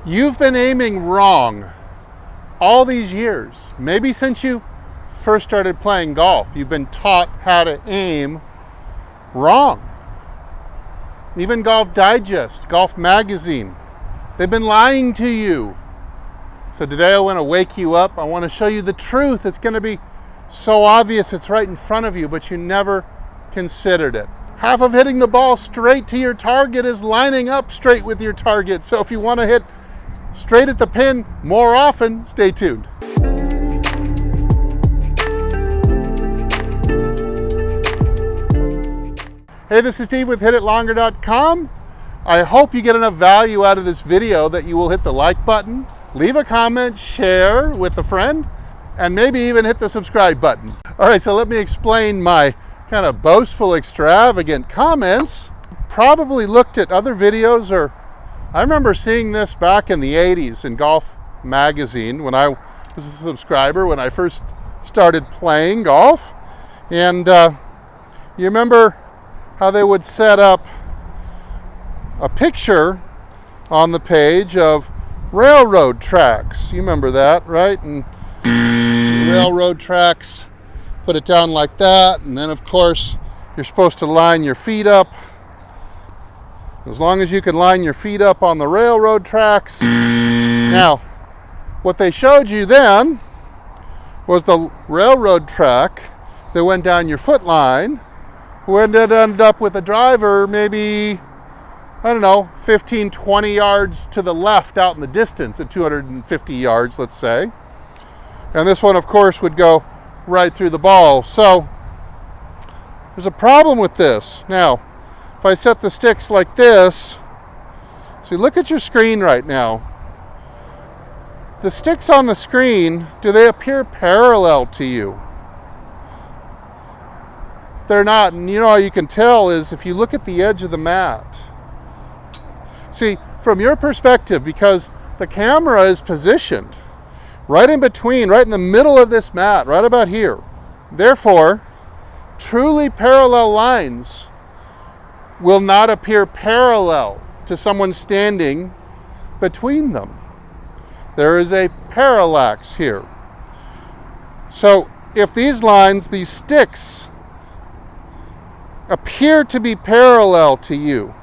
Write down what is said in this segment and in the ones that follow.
You've been aiming wrong all these years. Maybe since you first started playing golf, you've been taught how to aim wrong. Even Golf Digest, Golf Magazine, they've been lying to you. So today I want to wake you up. I want to show you the truth. It's going to be so obvious, it's right in front of you, but you never considered it. Half of hitting the ball straight to your target is lining up straight with your target. So if you want to hit straight at the pin more often, stay tuned. Hey, this is Steve with HitItLonger.com. I hope you get enough value out of this video that you will hit the like button, leave a comment, share with a friend, and maybe even hit the subscribe button. All right, so let me explain my kind of boastful, extravagant comments. Probably looked at other videos, or I remember seeing this back in the 80s in Golf Magazine when I was a subscriber, when I first started playing golf. And you remember how they would set up a picture on the page of railroad tracks. You remember that, right? And railroad tracks, put it down like that, and then of course you're supposed to line your feet up. As long as you can line your feet up on the railroad tracks. Now, what they showed you then was the railroad track that went down your foot line, when it ended up with a driver maybe, I don't know, 15, 20 yards to the left out in the distance at 250 yards, let's say. And this one, of course, would go right through the ball. So there's a problem with this. Now, if I set the sticks like this, so look at your screen right now. The sticks on the screen, do they appear parallel to you? They're not, and you know how you can tell is if you look at the edge of the mat. See, from your perspective, because the camera is positioned right in between, right in the middle of this mat, right about here. Therefore, truly parallel lines will not appear parallel to someone standing between them. There is a parallax here. So if these lines, these sticks, appear to be parallel to you,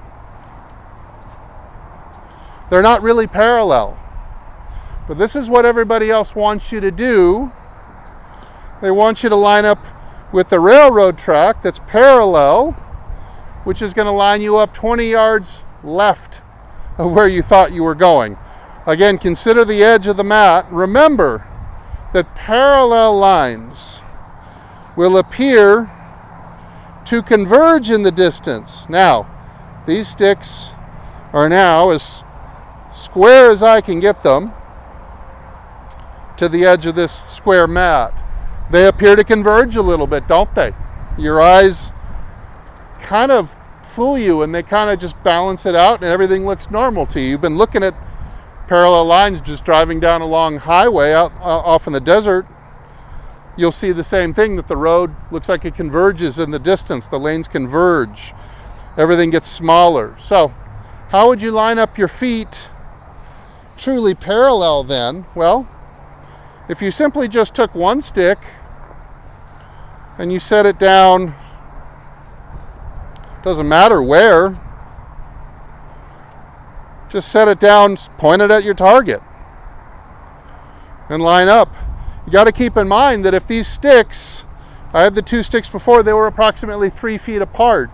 they're not really parallel. But this is what everybody else wants you to do. They want you to line up with the railroad track that's parallel, which is going to line you up 20 yards left of where you thought you were going. Again, consider the edge of the mat. Remember that parallel lines will appear to converge in the distance. Now, these sticks are now as square as I can get them to the edge of this square mat. They appear to converge a little bit, don't they? Your eyes kind of fool you and they kind of just balance it out and everything looks normal to you. You've been looking at parallel lines just driving down a long highway out off in the desert. You'll see the same thing, that the road looks like it converges in the distance. The lanes converge. Everything gets smaller. So how would you line up your feet truly parallel then? Well, if you simply just took one stick and you set it down, doesn't matter where, just set it down, point it at your target, and line up. You got to keep in mind that if these sticks, I had the two sticks before, they were approximately 3 feet apart.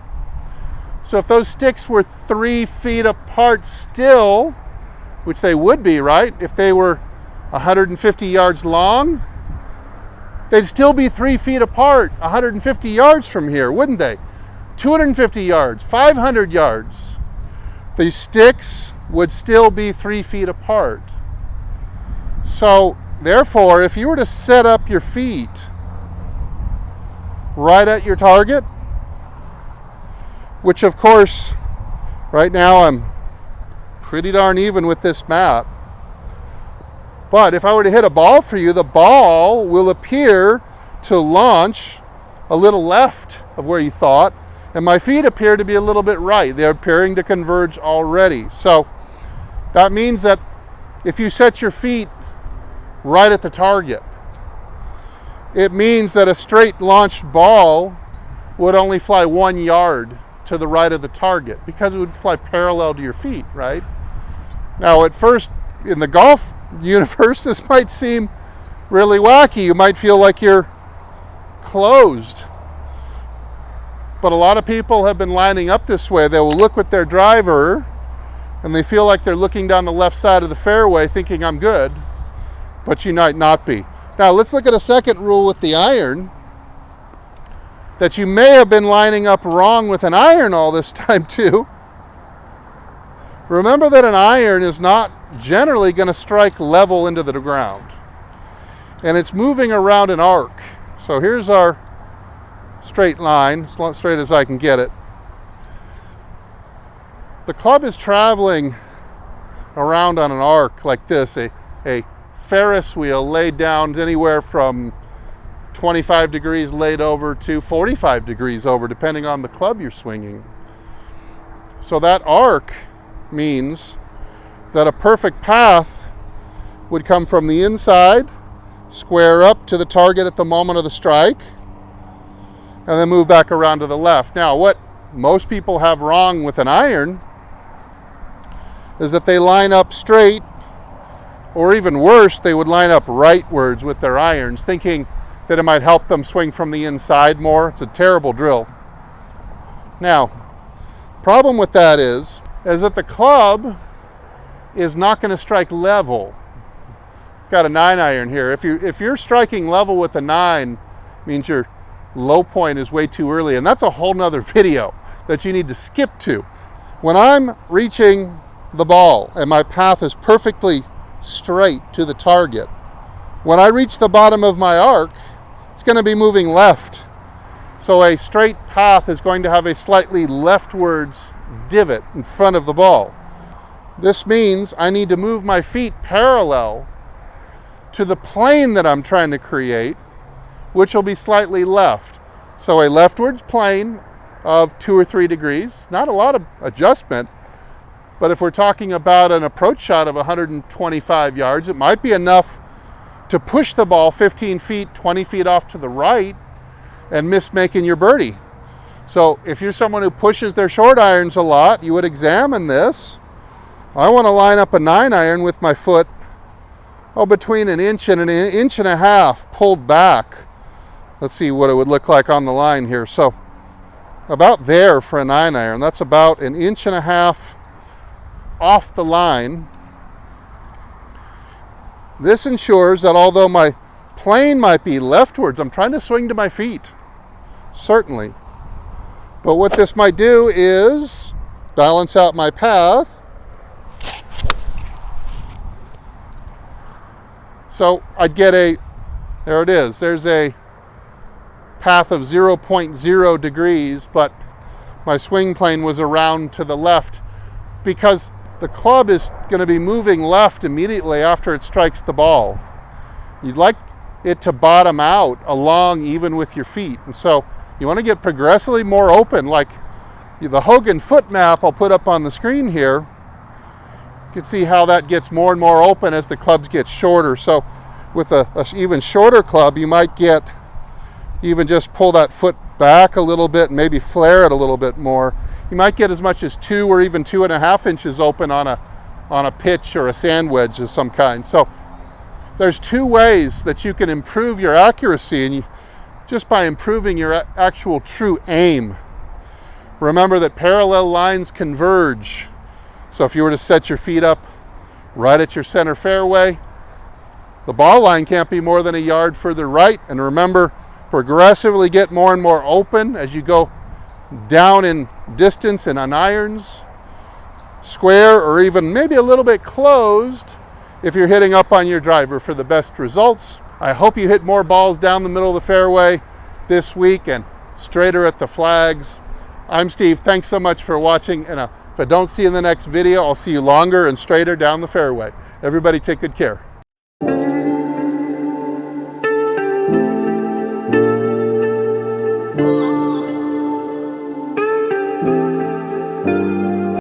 So if those sticks were 3 feet apart still, which they would be, right? If they were 150 yards long, they'd still be 3 feet apart 150 yards from here, wouldn't they? 250 yards, 500 yards. These sticks would still be 3 feet apart. So therefore, if you were to set up your feet right at your target, which of course, right now I'm pretty darn even with this mat, but if I were to hit a ball for you, the ball will appear to launch a little left of where you thought, and my feet appear to be a little bit right. They're appearing to converge already. So that means that if you set your feet right at the target, it means that a straight launched ball would only fly 1 yard to the right of the target because it would fly parallel to your feet, right? Now, at first, in the golf universe, this might seem really wacky. You might feel like you're closed. But a lot of people have been lining up this way. They will look with their driver and they feel like they're looking down the left side of the fairway thinking I'm good, but you might not be. Now let's look at a second rule with the iron, that you may have been lining up wrong with an iron all this time too. Remember that an iron is not generally going to strike level into the ground, and it's moving around an arc. So here's our straight line, as straight as I can get it. The club is traveling around on an arc like this, a Ferris wheel laid down anywhere from 25 degrees laid over to 45 degrees over, depending on the club you're swinging. So that arc means that a perfect path would come from the inside, square up to the target at the moment of the strike, and then move back around to the left. Now, what most people have wrong with an iron is that they line up straight, or even worse, they would line up rightwards with their irons, thinking that it might help them swing from the inside more. It's a terrible drill. Now, problem with that is that the club is not going to strike level. Got a 9 iron here. If you're striking level with a 9, means your low point is way too early, and that's a whole nother video that you need to skip to. When I'm reaching the ball and my path is perfectly straight to the target, when I reach the bottom of my arc, it's going to be moving left. So a straight path is going to have a slightly leftwards divot in front of the ball. This means I need to move my feet parallel to the plane that I'm trying to create, which will be slightly left. So a leftwards plane of 2 or 3 degrees, not a lot of adjustment, but if we're talking about an approach shot of 125 yards, it might be enough to push the ball 15 feet, 20 feet off to the right and miss making your birdie. So if you're someone who pushes their short irons a lot, you would examine this. I want to line up a 9 iron with my foot between an inch and a half pulled back. Let's see what it would look like on the line here. So about there for a 9 iron. That's about an inch and a half off the line. This ensures that although my plane might be leftwards, I'm trying to swing to my feet, certainly. But what this might do is balance out my path. So I'd get there it is. There's a path of 0.0 degrees, but my swing plane was around to the left because the club is going to be moving left immediately after it strikes the ball. You'd like it to bottom out along even with your feet. And so you want to get progressively more open, like the Hogan foot map I'll put up on the screen here. You can see how that gets more and more open as the clubs get shorter. So with a even shorter club, you might get even just pull that foot back a little bit and maybe flare it a little bit more. You might get as much as 2 or even 2.5 inches open on a pitch or a sand wedge of some kind. So there's 2 ways that you can improve your accuracy, and just by improving your actual true aim. Remember that parallel lines converge. So if you were to set your feet up right at your center fairway, the ball line can't be more than a yard further right. And remember, progressively get more and more open as you go down in distance and on irons, square or even maybe a little bit closed if you're hitting up on your driver for the best results. I hope you hit more balls down the middle of the fairway this week and straighter at the flags. I'm Steve. Thanks so much for watching. And if I don't see you in the next video, I'll see you longer and straighter down the fairway. Everybody take good care.